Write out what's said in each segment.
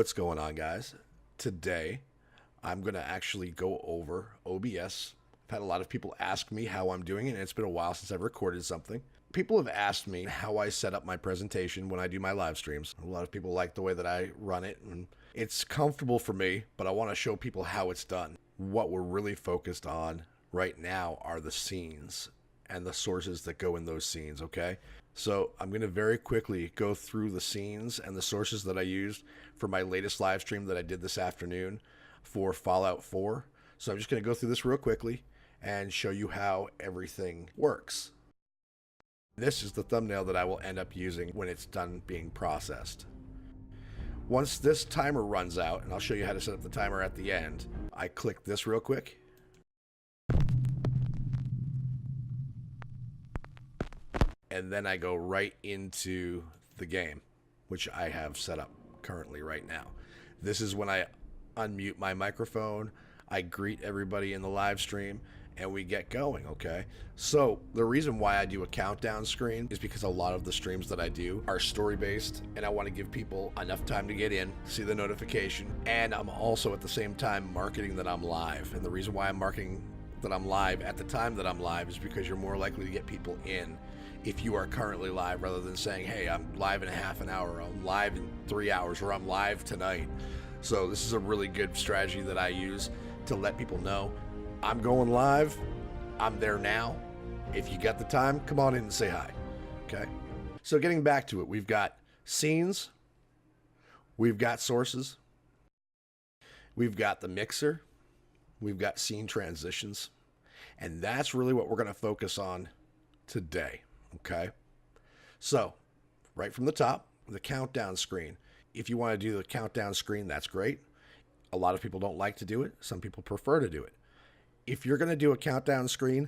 What's going on, guys? Today, I'm going to actually go over OBS. I've had a lot of people ask me how I'm doing it, and it's been a while since I've recorded something. People have asked me how I set up my presentation when I do my live streams. A lot of people like the way that I run it, and it's comfortable for me, but I want to show people how it's done. What we're really focused on right now are the scenes and the sources that go in those scenes, okay? So I'm going to very quickly go through the scenes and the sources that I used for my latest live stream that I did this afternoon for Fallout 4. So I'm just going to go through this real quickly and show you how everything works. This is the thumbnail that I will end up using when it's done being processed. Once this timer runs out, and I'll show you how to set up the timer at the end, I click this real quick. And then I go right into the game, which I have set up currently right now. This is when I unmute my microphone, I greet everybody in the live stream, and we get going, okay? So the reason why I do a countdown screen is because a lot of the streams that I do are story-based, and I want to give people enough time to get in, see the notification, and I'm also at the same time marketing that I'm live. And the reason why I'm marketing that I'm live at the time that I'm live is because you're more likely to get people in if you are currently live, rather than saying, hey, I'm live in a half an hour, I'm live in 3 hours, or I'm live tonight. So this is a really good strategy that I use to let people know I'm going live, I'm there now. If you got the time, come on in and say hi, okay? So getting back to it, we've got scenes, we've got sources, we've got the mixer, we've got scene transitions, and that's really what we're going to focus on today. Okay, so right from the top, the countdown screen. If you want to do the countdown screen, that's great. A lot of people don't like to do it. Some people prefer to do it. If you're going to do a countdown screen,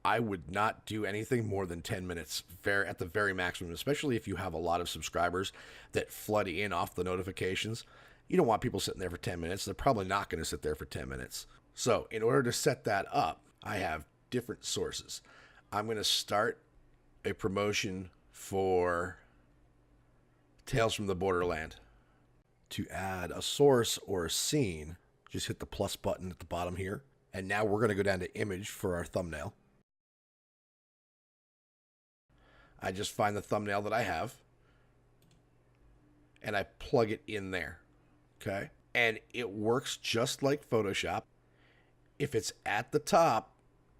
I would not do anything more than 10 minutes at the very maximum, especially if you have a lot of subscribers that flood in off the notifications. You don't want people sitting there for 10 minutes. They're probably not going to sit there for 10 minutes. So in order to set that up, I have different sources. I'm going to start a promotion for Tales from the Borderland. To add a source or a scene, just hit the plus button at the bottom here. And now we're going to go down to image for our thumbnail. I just find the thumbnail that I have and I plug it in there. Okay? And it works just like Photoshop. If it's at the top,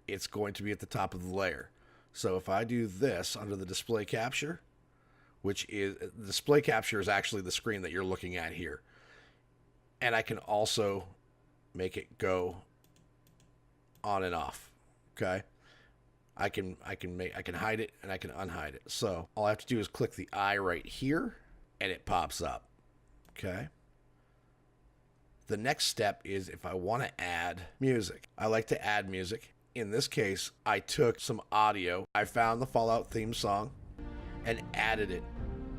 it's going to be at the top of the layer. So if I do this under the display capture, which is, the display capture is actually the screen that you're looking at here. And I can also make it go on and off, okay? I can hide it and I can unhide it. So all I have to do is click the eye right here and it pops up, okay? The next step is if I want to add music. I like to add music. In this case, I took some audio. I found the Fallout theme song and added it.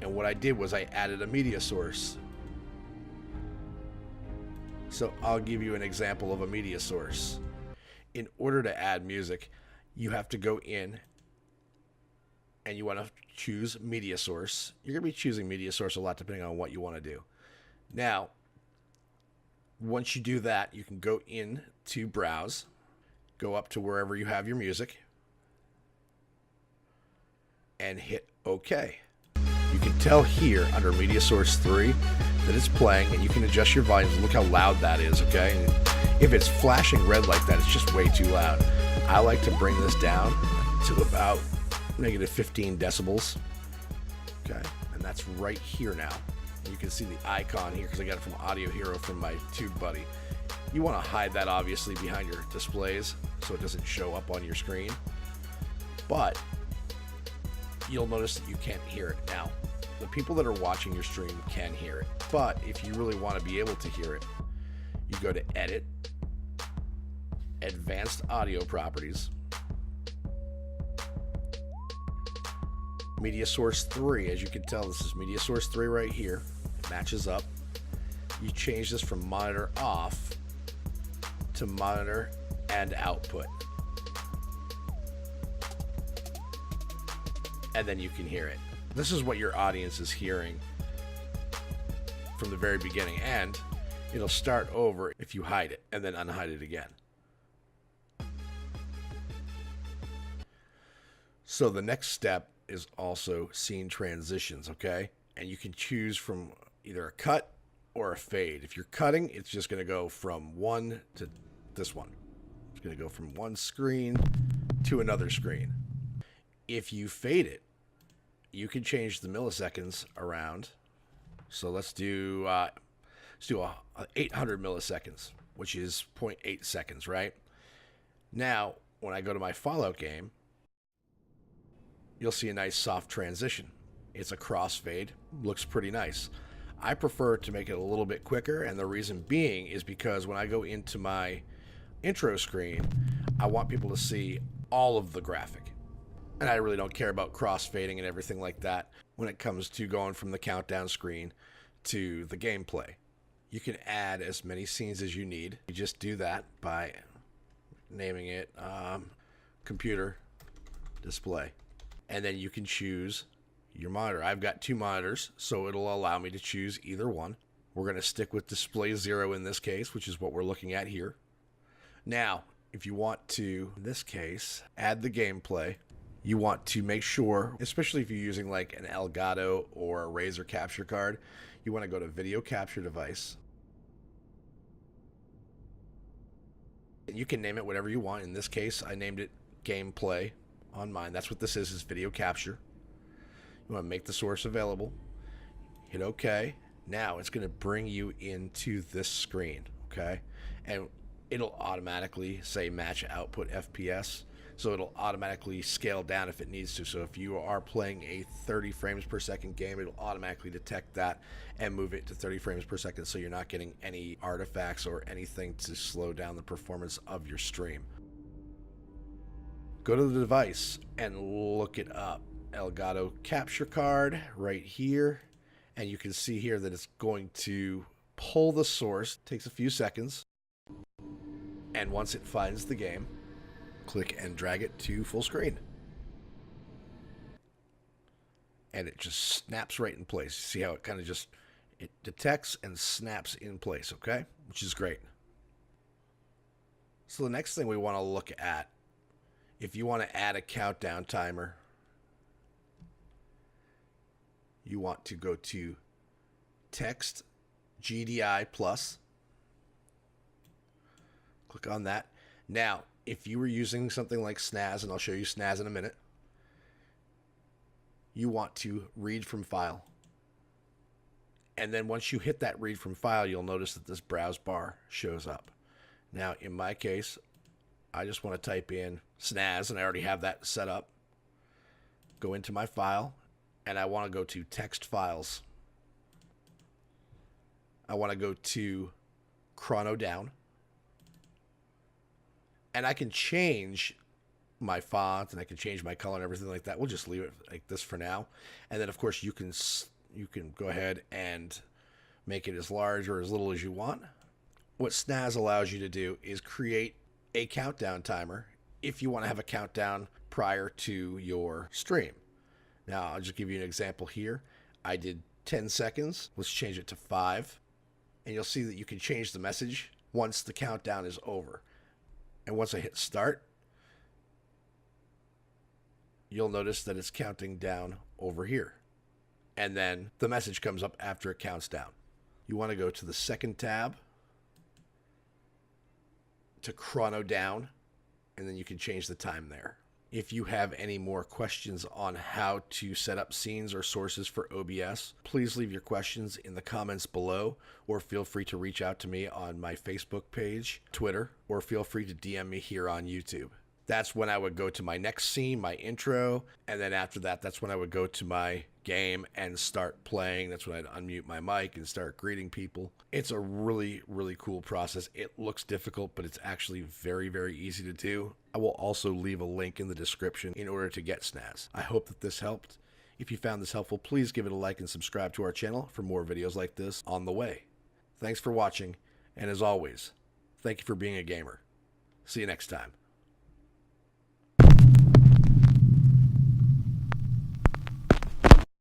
And what I did was I added a media source. So I'll give you an example of a media source. In order to add music, you have to go in and you want to choose media source. You're going to be choosing media source a lot depending on what you want to do. Now, once you do that, you can go in to browse. Go up to wherever you have your music and hit OK. You can tell here under Media Source 3 that it's playing, and you can adjust your volumes. Look how loud that is, okay? And if it's flashing red like that, it's just way too loud. I like to bring this down to about negative 15 decibels, okay? And that's right here now. You can see the icon here because I got it from Audio Hero from my tube buddy. You want to hide that obviously behind your displays so it doesn't show up on your screen. But you'll notice that you can't hear it. Now, the people that are watching your stream can hear it. But if you really want to be able to hear it, you go to Edit, Advanced Audio Properties, Media Source 3. As you can tell, this is Media Source 3 right here. It matches up. You change this from monitor off to monitor and output. And then you can hear it. This is what your audience is hearing from the very beginning, and it'll start over if you hide it and then unhide it again. So the next step is also scene transitions, okay? And you can choose from either a cut or a fade. If you're cutting, it's just going to go from one to this one. It's going to go from one screen to another screen. If you fade it, you can change the milliseconds around. So let's do 800 milliseconds, which is 0.8 seconds, right? Now, when I go to my Fallout game, you'll see a nice soft transition. It's a crossfade, looks pretty nice. I prefer to make it a little bit quicker, and the reason being is because when I go into my intro screen, I want people to see all of the graphic. And I really don't care about crossfading and everything like that when it comes to going from the countdown screen to the gameplay. You can add as many scenes as you need. You just do that by naming it computer display. And then you can choose your monitor. I've got 2 monitors, so it'll allow me to choose either one. We're going to stick with display 0 in this case, which is what we're looking at here. Now, if you want to, in this case, add the gameplay, you want to make sure, especially if you're using like an Elgato or a Razer capture card, you want to go to video capture device. You can name it whatever you want. In this case, I named it gameplay on mine. That's what this is video capture. You want to make the source available. Hit OK. Now it's going to bring you into this screen, okay? And it'll automatically say match output FPS. So it'll automatically scale down if it needs to. So if you are playing a 30 frames per second game, it'll automatically detect that and move it to 30 frames per second, so you're not getting any artifacts or anything to slow down the performance of your stream. Go to the device and look it up. Elgato capture card right here. And you can see here that it's going to pull the source. It takes a few seconds. And once it finds the game, click and drag it to full screen. And it just snaps right in place. See how it kind of just, it detects and snaps in place, okay? Which is great. So the next thing we want to look at, if you want to add a countdown timer, you want to go to Text GDI Plus. Click on that. Now, if you were using something like Snaz, and I'll show you Snaz in a minute, you want to read from file. And then once you hit that read from file, you'll notice that this browse bar shows up. Now, in my case, I just want to type in Snaz, and I already have that set up. Go into my file, and I want to go to text files. I want to go to chrono down. And I can change my font, and I can change my color and everything like that. We'll just leave it like this for now. And then, of course, you can go ahead and make it as large or as little as you want. What Snaz allows you to do is create a countdown timer if you want to have a countdown prior to your stream. Now, I'll just give you an example here. I did 10 seconds. Let's change it to 5. And you'll see that you can change the message once the countdown is over. And once I hit start, you'll notice that it's counting down over here. And then the message comes up after it counts down. You want to go to the second tab to chrono down, and then you can change the time there. If you have any more questions on how to set up scenes or sources for OBS, please leave your questions in the comments below, or feel free to reach out to me on my Facebook page, Twitter, or feel free to DM me here on YouTube. That's when I would go to my next scene, my intro, and then after that, that's when I would go to my game and start playing. That's when I'd unmute my mic and start greeting people. It's a really, really cool process. It looks difficult, but it's actually very, very easy to do. I will also leave a link in the description in order to get Snaz. I hope that this helped. If you found this helpful, please give it a like and subscribe to our channel for more videos like this on the way. Thanks for watching, and as always, thank you for being a gamer. See you next time.